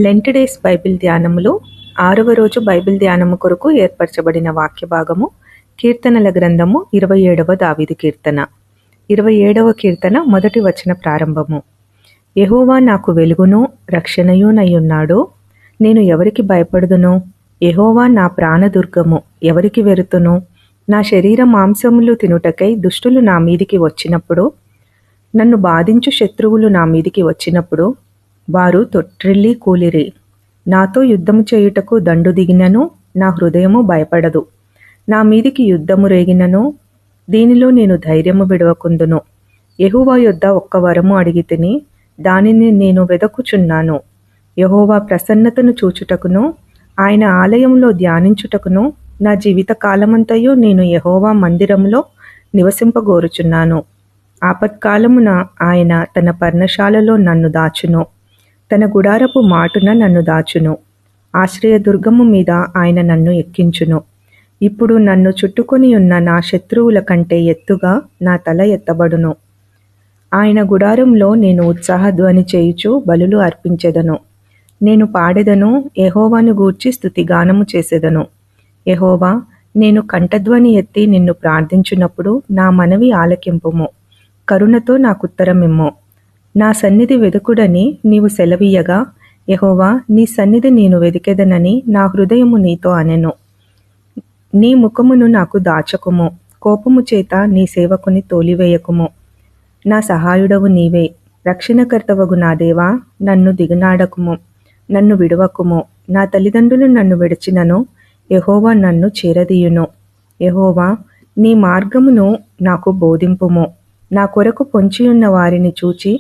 Lent days Bible ధ్యానములో 6వ రోజు Bible ధ్యానము కొరకు ఏర్పరచబడిన వాక్య భాగము కీర్తనల గ్రంథము 27వ దావీదు కీర్తన. 27వ కీర్తన మొదటి వచన ప్రారంభము. యెహోవా నాకు వెలుగును రక్షణయునయ్యున్నాడు, నేను ఎవరికి భయపడుదును? యెహోవా నా ప్రాణదుర్గము, ఎవరికి వెరుతును? నా శరీర మాంసములు తినుటకై దుష్టులు నా మీదికి వచ్చినప్పుడు, నన్ను బాధించు శత్రువులు నా మీదికి వచ్చినప్పుడు, వారు తొట్రిల్లి కూలిరి. నాతో యుద్ధము చేయుటకు దండు దిగినను నా హృదయము భయపడదు. నా మీదికి యుద్ధము రేగినను దీనిలో నేను ధైర్యము విడవకుందును. యెహోవా యొద్ద ఒక్క వరము అడిగితిని, దానిని నేను వెదకుచున్నాను. యెహోవా ప్రసన్నతను చూచుటకును ఆయన ఆలయంలో ధ్యానించుటకును నా జీవిత కాలమంతయు నేను యెహోవా మందిరములో నివసింపగోరుచున్నాను. ఆపత్కాలమున ఆయన తన పర్ణశాలలో నన్ను దాచును, తన గుడారపు మాటున నన్ను దాచును. ఆశ్రయదుర్గము మీద ఆయన నన్ను ఎక్కించును. ఇప్పుడు నన్ను చుట్టుకొని ఉన్న నా శత్రువుల కంటే ఎత్తుగా నా తల ఎత్తబడును. ఆయన గుడారంలో నేను ఉత్సాహధ్వని చేయుచు బలులు అర్పించెదను. నేను పాడెదను, యెహోవాను గూర్చి స్తుతిగానము చేసెదను. యెహోవా, నేను కంఠధ్వని ఎత్తి నిన్ను ప్రార్థించున్నప్పుడు నా మనవి ఆలకింపుము. కరుణతో నాకుత్తరమిమ్ము. నా సన్నిధి వెదుకుడని నీవు సెలవీయగా, యెహోవా నీ సన్నిధి నేను వెదికెదనని నా హృదయము నీతో అనెను. నీ ముఖమును నాకు దాచకుము, కోపము చేత నీ సేవకుని తోలివేయకుము. నా సహాయుడవు నీవే, రక్షణకర్తవగు నా దేవా, నన్ను దిగనాడకుము, నన్ను విడువకుము. నా తల్లిదండ్రులు నన్ను విడిచినను యెహోవా నన్ను చేరదీయును. యెహోవా నీ మార్గమును నాకు బోధింపుము. నా కొరకు పొంచియున్న వారిని చూచి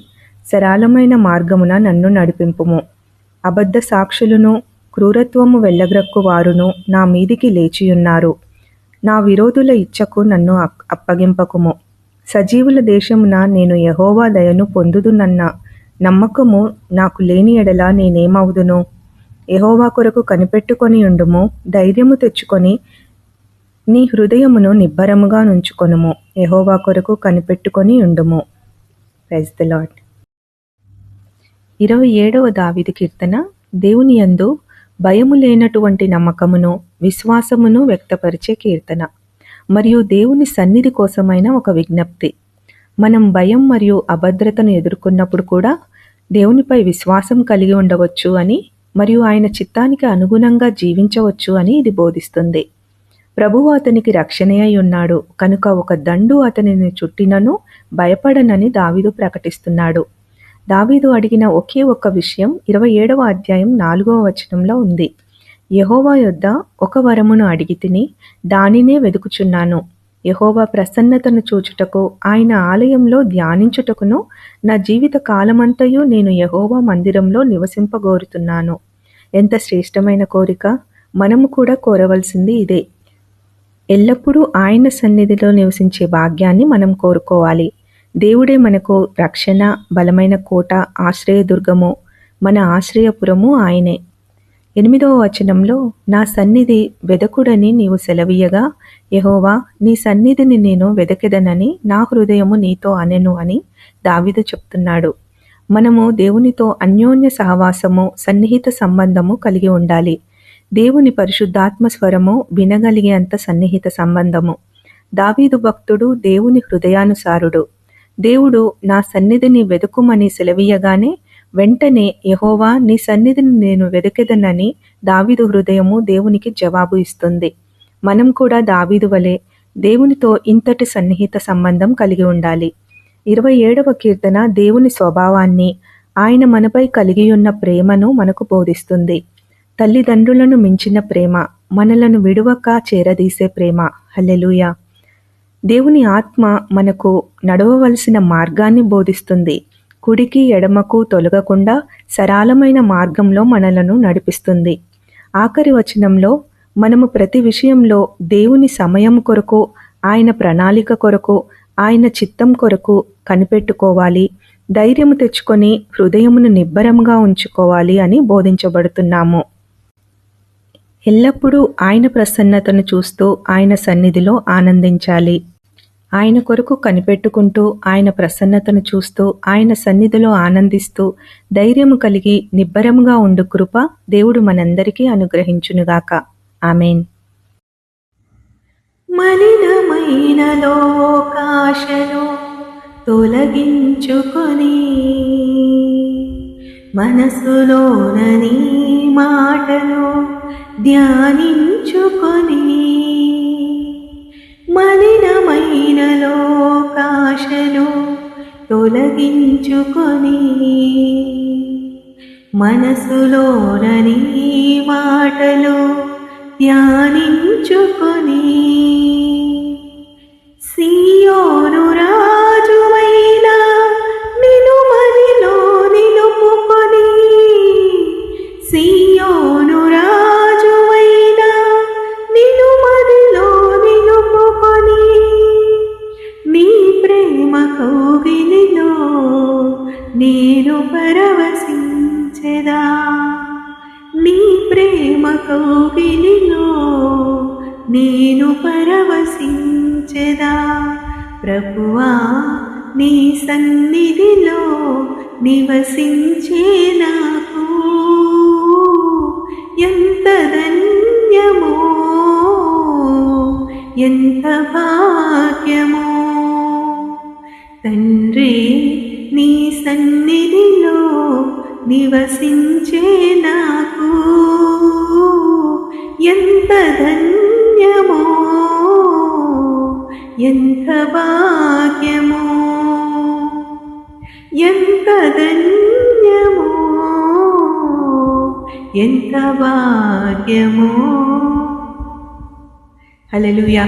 సరళమైన మార్గమున నన్ను నడిపింపుము. అబద్ధ సాక్షులను క్రూరత్వము వెళ్ళగ్రక్కు వారును నా మీదికి లేచియున్నారు. నా విరోధుల ఇచ్చకు నన్ను అప్పగింపకుము. సజీవుల దేశమున నేను యెహోవా దయను పొందుదునన్న నమ్మకము నాకు లేని ఎడల నేనేమవుదును? యెహోవా కొరకు కనిపెట్టుకొని ఉండుము, ధైర్యము తెచ్చుకొని నీ హృదయమును నిబ్బరముగా నుంచుకొనుము. యెహోవా కొరకు కనిపెట్టుకొని ఉండుము. Praise the lord. 27వ దావీదు కీర్తన. దేవుని యందు భయము లేనటువంటి నమ్మకమును విశ్వాసమును వ్యక్తపరిచే కీర్తన మరియు దేవుని సన్నిధి కోసమైన ఒక విజ్ఞప్తి. మనం భయం మరియు అభద్రతను ఎదుర్కొన్నప్పుడు కూడా దేవునిపై విశ్వాసం కలిగి ఉండవచ్చు అని మరియు ఆయన చిత్తానికి అనుగుణంగా జీవించవచ్చు అని ఇది బోధిస్తుంది. ప్రభువు అతనికి రక్షణ అయి ఉన్నాడు కనుక ఒక దండు అతనిని చుట్టినను భయపడనని దావీదు ప్రకటిస్తున్నాడు. దావీదు అడిగిన ఒకే ఒక్క విషయం 27వ అధ్యాయం 4వ వచనంలో ఉంది. యెహోవా యొద్ద ఒక వరమును అడిగితిని, దానినే వెదుకుచున్నాను. యెహోవా ప్రసన్నతను చూచుటకు ఆయన ఆలయంలో ధ్యానించుటకును నా జీవిత కాలమంతయు నేను యెహోవా మందిరంలో నివసింపగోరుతున్నాను. ఎంత శ్రేష్టమైన కోరిక! మనము కూడా కోరవలసింది ఇదే. ఎల్లప్పుడూ ఆయన సన్నిధిలో నివసించే భాగ్యాన్ని మనం కోరుకోవాలి. దేవుడే మనకు రక్షణ, బలమైన కోట, ఆశ్రయదుర్గము, మన ఆశ్రయపురము ఆయనే. 8వ వచనంలో నా సన్నిధి వెదకుడని నీవు సెలవీయగా, యెహోవా నీ సన్నిధిని నేను వెదకెదనని నా హృదయము నీతో అనెను అని దావీదు చెప్తున్నాడు. మనము దేవునితో అన్యోన్య సహవాసము, సన్నిహిత సంబంధము కలిగి ఉండాలి. దేవుని పరిశుద్ధాత్మ స్వరము వినగలిగేంత సన్నిహిత సంబంధము. దావీదు భక్తుడు దేవుని హృదయానుసారుడు. దేవుడు నా సన్నిధిని వెదుకుమని సెలవీయగానే వెంటనే యెహోవా నీ సన్నిధిని నేను వెదకెదనని దావీదు హృదయము దేవునికి జవాబు ఇస్తుంది. మనం కూడా దావీదు వలె దేవునితో ఇంతటి సన్నిహిత సంబంధం కలిగి ఉండాలి. 27వ కీర్తన దేవుని స్వభావాన్ని, ఆయన మనపై కలిగియున్న ప్రేమను మనకు బోధిస్తుంది. తల్లిదండ్రులను మించిన ప్రేమ, మనలను విడువక చేరదీసే ప్రేమ. హల్లెలూయా. దేవుని ఆత్మ మనకు నడవవలసిన మార్గాన్ని బోధిస్తుంది. కుడికి ఎడమకు తొలగకుండా సరళమైన మార్గంలో మనలను నడిపిస్తుంది. ఆఖరి వచనంలో మనము ప్రతి విషయంలో దేవుని సమయం కొరకు, ఆయన ప్రణాళిక కొరకు, ఆయన చిత్తం కొరకు కనిపెట్టుకోవాలి, ధైర్యము తెచ్చుకొని హృదయమును నిబ్బరంగా ఉంచుకోవాలి అని బోధించబడుతున్నాము. ఎల్లప్పుడూ ఆయన ప్రసన్నతను చూస్తూ ఆయన సన్నిధిలో ఆనందించాలి. ఆయన కొరకు కనిపెట్టుకుంటూ, ఆయన ప్రసన్నతను చూస్తూ, ఆయన సన్నిధిలో ఆనందిస్తూ, ధైర్యము కలిగి నిబ్బరముగా ఉండు కృప దేవుడు మనందరికీ అనుగ్రహించునుగాక. ఆమేన్. మలినమైన లోకాశను తొలగించుకొని మనసులోన నీ మాటలు ధ్యానించుకొని, మలినమైన లోకాశను తొలగించుకొని మనసులోన నీ మాటలు ధ్యానించుకొని, సియోను రాజువైన నిన్ను మదిలో నిలుపుకొని, సియోను రాజువైన నిన్ను మదిలో నిలుపుకొని, నీ ప్రేమ కౌగిలిలో నేను పరవశించెదా, నీ ప్రేమ కౌగిలిలో నేను పరవశించెదా. ప్రభువా, నీ సన్నిధిలో నివసించే నాకు ఎంత ధన్యమో, ఎంత భాగ్యమో. తండ్రి, నీ సన్నిధిలో నివసించే నాకు ఎంత ధన్యమో, ఎంత భాగ్యమో, ఎంత ధన్యమో, ఎంత భాగ్యమో. హల్లెలూయా.